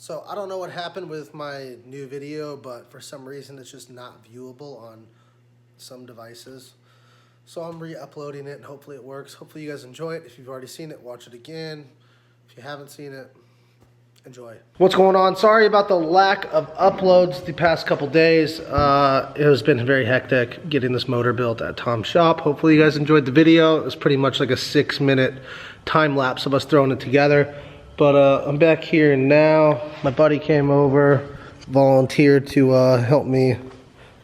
So I don't know what happened with my new video, but for some reason it's just not viewable on some devices. So I'm re-uploading it and hopefully it works. Hopefully you guys enjoy it. If you've already seen it, watch it again. If you haven't seen it, enjoy. What's going on? Sorry about the lack of uploads the past couple days. It has been very hectic getting this motor built at Tom's shop. Hopefully you guys enjoyed the video. It was pretty much like a 6-minute time lapse of us throwing it together. But I'm back here now. My buddy came over, volunteered to help me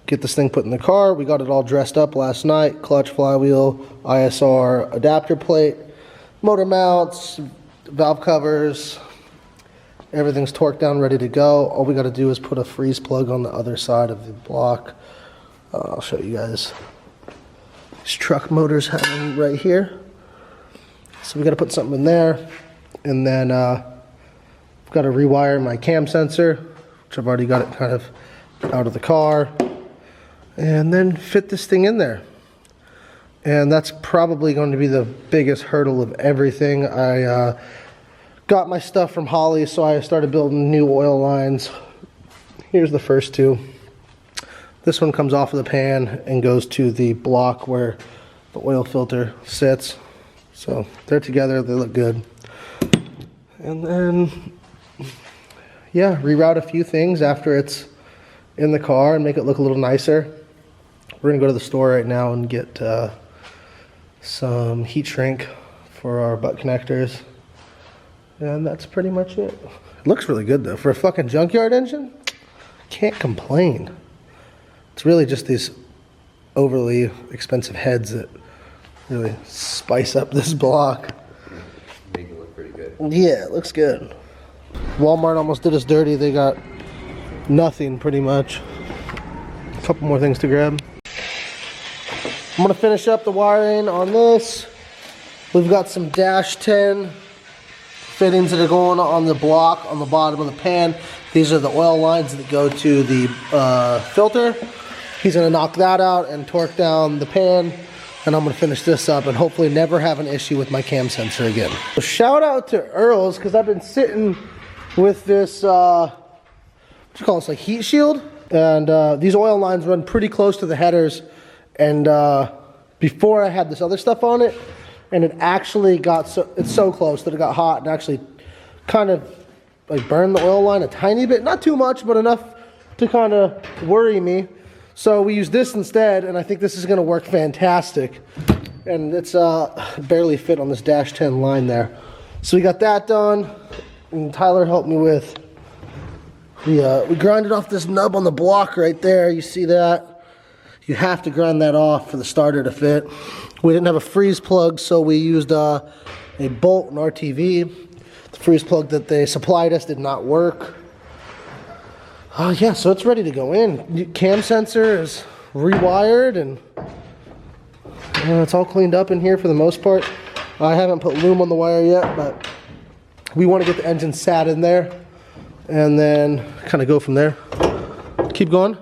get this thing put in the car. We got it all dressed up last night. Clutch, flywheel, ISR, adapter plate, motor mounts, valve covers. Everything's torqued down, ready to go. All we got to do is put a freeze plug on the other side of the block. I'll show you guys. This truck motor's hanging right here. So we got to put something in there. And then I've got to rewire my cam sensor, which I've already got it kind of out of the car. And then fit this thing in there. And that's probably going to be the biggest hurdle of everything. I got my stuff from Holly, so I started building new oil lines. Here's the first two. This one comes off of the pan and goes to the block where the oil filter sits. So they're together, they look good. And then, yeah, reroute a few things after it's in the car and make it look a little nicer. We're gonna go to the store right now and get some heat shrink for our butt connectors. And that's pretty much it. It looks really good though. For a fucking junkyard engine, can't complain. It's really just these overly expensive heads that really spice up this block. Make it look pretty good. Yeah, it looks good. Walmart almost did us dirty. They got nothing pretty much. A couple more things to grab. I'm gonna finish up the wiring on this. We've got some dash 10 fittings that are going on the block on the bottom of the pan. These are the oil lines that go to the filter. He's gonna knock that out and torque down the pan. And I'm gonna finish this up and hopefully never have an issue with my cam sensor again. So shout out to Earl's, because I've been sitting with this, what do you call this, like heat shield? And these oil lines run pretty close to the headers. And before I had this other stuff on it, and it actually got it's so close that it got hot and actually kind of like burned the oil line a tiny bit. Not too much, but enough to kind of worry me. So we use this instead, and I think this is gonna work fantastic. And it's barely fit on this dash 10 line there. So we got that done, and Tyler helped me with, we grinded off this nub on the block right there, you see that? You have to grind that off for the starter to fit. We didn't have a freeze plug, so we used a bolt and RTV. The freeze plug that they supplied us did not work. Yeah, so it's ready to go in. Cam sensor is rewired and it's all cleaned up in here for the most part. I haven't put loom on the wire yet, but we want to get the engine sat in there and then kind of go from there. Keep going.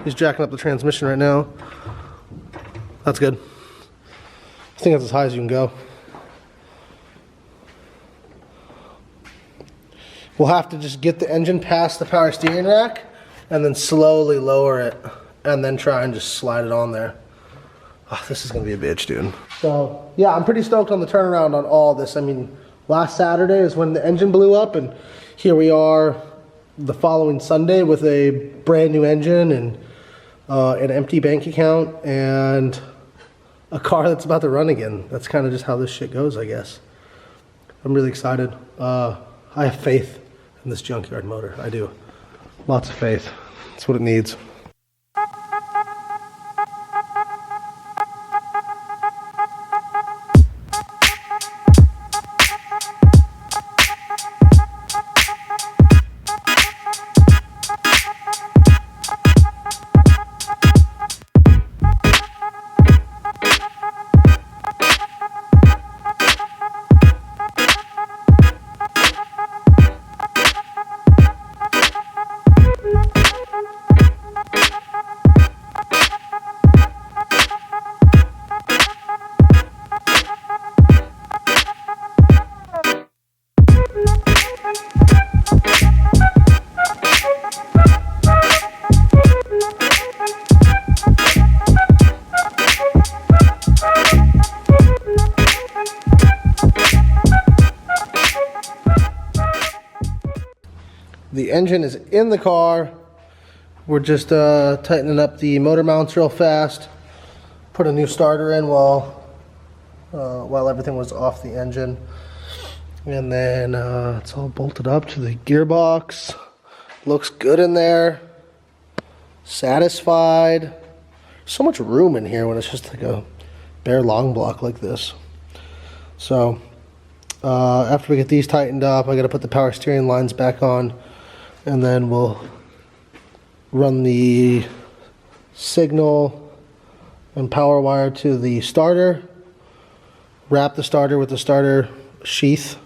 He's jacking up the transmission right now. That's good. I think that's as high as you can go. We'll have to just get the engine past the power steering rack and then slowly lower it and then try and just slide it on there. Oh, this is gonna be a bitch, dude. So yeah, I'm pretty stoked on the turnaround on all this. I mean, last Saturday is when the engine blew up, and here we are the following Sunday with a brand new engine and an empty bank account and a car that's about to run again. That's kind of just how this shit goes, I guess. I'm really excited. I have faith in this junkyard motor. I do. Lots of faith. That's what it needs. The engine is in the car. We're just tightening up the motor mounts real fast. Put a new starter in while everything was off the engine. And then it's all bolted up to the gearbox. Looks good in there. Satisfied. So much room in here when it's just like a bare long block like this. So after we get these tightened up, I gotta put the power steering lines back on, and then we'll run the signal and power wire to the starter, wrap the starter with the starter sheath.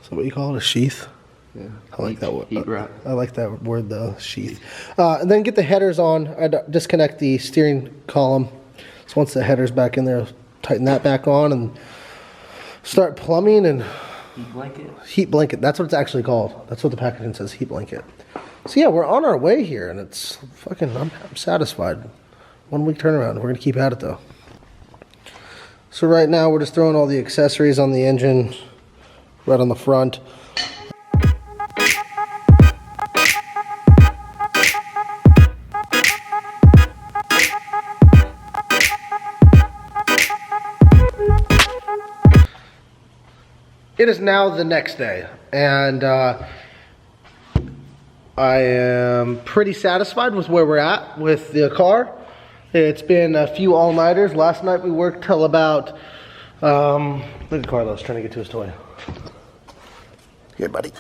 Is that what you call it, a sheath? Yeah. I like that word. Heat wrap. I like that word, the sheath. And then get the headers on. I disconnect the steering column. So once the header's back in there, tighten that back on and start plumbing and Heat blanket. heat blanket. That's what it's actually called. That's what the packaging says, heat blanket. So yeah, we're on our way here, and it's fucking. I'm satisfied. 1 week turnaround. We're gonna keep at it though. So right now we're just throwing all the accessories on the engine, right on the front. It is now the next day, and I am pretty satisfied with where we're at with the car. It's been a few all-nighters. Last night we worked till about, look at Carlos trying to get to his toy. Here, buddy.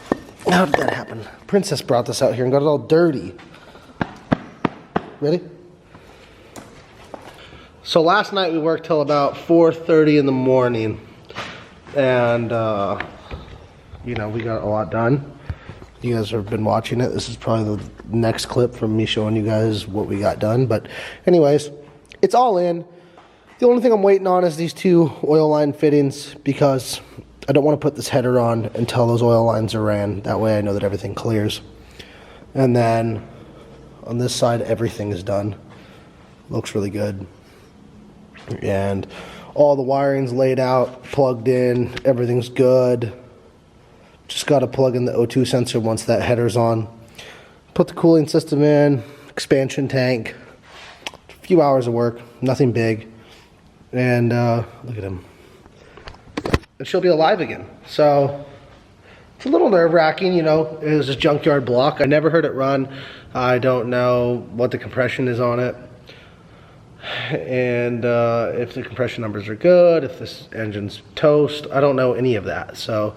How did that happen? Princess brought this out here and got it all dirty. Ready? So last night we worked till about 4:30 in the morning. And, you know, we got a lot done. You guys have been watching it. This is probably the next clip from me showing you guys what we got done. But anyways, it's all in. The only thing I'm waiting on is these two oil line fittings, because I don't want to put this header on until those oil lines are ran. That way I know that everything clears. And then on this side, everything is done. Looks really good. And all the wiring's laid out, plugged in, everything's good. Just got to plug in the O2 sensor once that header's on. Put the cooling system in, expansion tank. A few hours of work, nothing big. And look at him. And she'll be alive again. So it's a little nerve-wracking, you know. It was a Junkyard block. I never heard it run. I don't know what the compression is on it. And if the compression numbers are good, if this engine's toast, I don't know any of that. So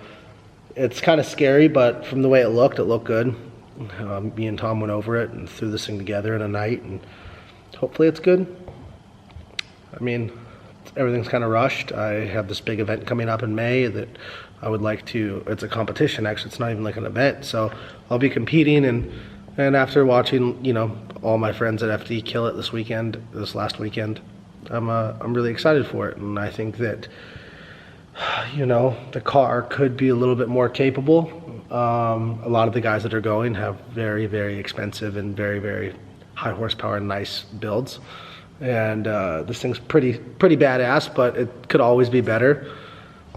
it's kind of scary, but from the way it looked good. Me and Tom went over it and threw this thing together in a night, and hopefully it's good. I mean, everything's kind of rushed. I have this big event coming up in May that I would like to, it's a competition actually, it's not even like an event. So I'll be competing, and after watching, you know, all my friends at FD kill it this last weekend, I'm really excited for it. And I think that, you know, the car could be a little bit more capable. A lot of the guys that are going have very, very expensive and very, very high horsepower and nice builds. And this thing's pretty badass, but it could always be better.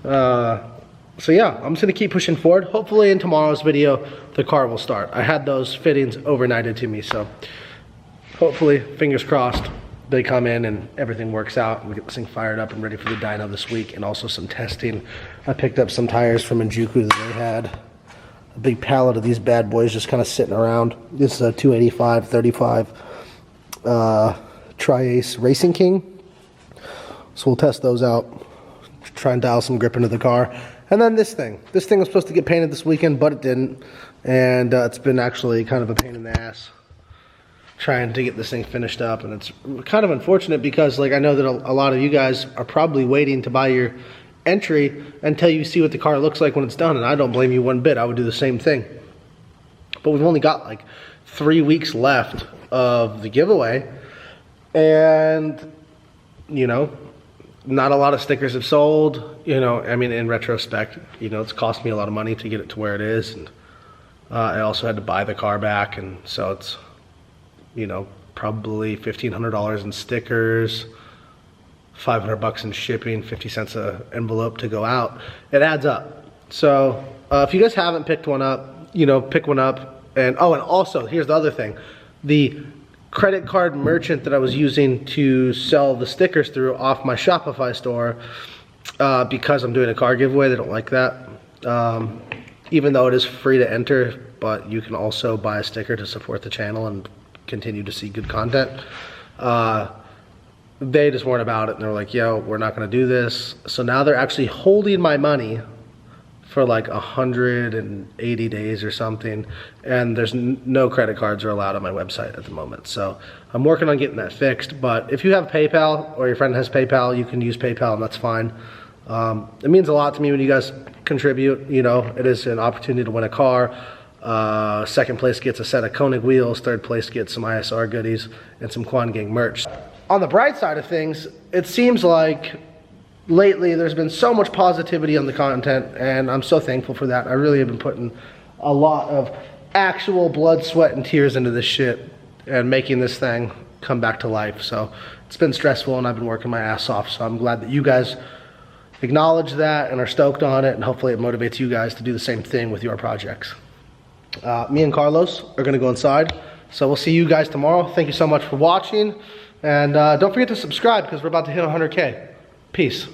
So yeah, I'm just gonna keep pushing forward. Hopefully in tomorrow's video, the car will start. I had those fittings overnighted to me, so hopefully, fingers crossed, they come in and everything works out and we get this thing fired up and ready for the dyno this week, and also some testing. I picked up some tires from Junkyard that they had. A big pallet of these bad boys just kind of sitting around. This is a 285/35 Tri-Ace Racing King. So we'll test those out, try and dial some grip into the car. And then this thing was supposed to get painted this weekend, but it didn't. And it's been actually kind of a pain in the ass trying to get this thing finished up. And it's kind of unfortunate because, like, I know that a lot of you guys are probably waiting to buy your entry until you see what the car looks like when it's done. And I don't blame you one bit. I would do the same thing. But we've only got like 3 weeks left of the giveaway. And, you know, not a lot of stickers have sold. You know, I mean, in retrospect, you know, it's cost me a lot of money to get it to where it is. And I also had to buy the car back. And so it's, you know, probably $1,500 in stickers, $500 in shipping, 50 cents an envelope to go out. It adds up. So if you guys haven't picked one up, pick one up. And also, here's the other thing. The credit card merchant that I was using to sell the stickers through off my Shopify store, because I'm doing a car giveaway, they don't like that. Even though it is free to enter, but you can also buy a sticker to support the channel and continue to see good content. They just weren't about it, and they're like, yo, we're not gonna do this. So now they're actually holding my money for like 180 days or something, and there's no credit cards are allowed on my website at the moment. So I'm working on getting that fixed, but if you have PayPal or your friend has PayPal, you can use PayPal, and that's fine. It means a lot to me when you guys contribute. It is an opportunity to win a car. Second place gets a set of Koenig wheels, third place gets some ISR goodies and some Quanbeck merch. On the bright side of things, it seems like lately there's been so much positivity on the content, and I'm so thankful for that. I really have been putting a lot of actual blood, sweat, and tears into this shit and making this thing come back to life. So it's been stressful, and I've been working my ass off, so I'm glad that you guys acknowledge that and are stoked on it, and hopefully it motivates you guys to do the same thing with your projects. Me and Carlos are gonna go inside, so we'll see you guys tomorrow. Thank you so much for watching, and don't forget to subscribe because we're about to hit 100K. Peace.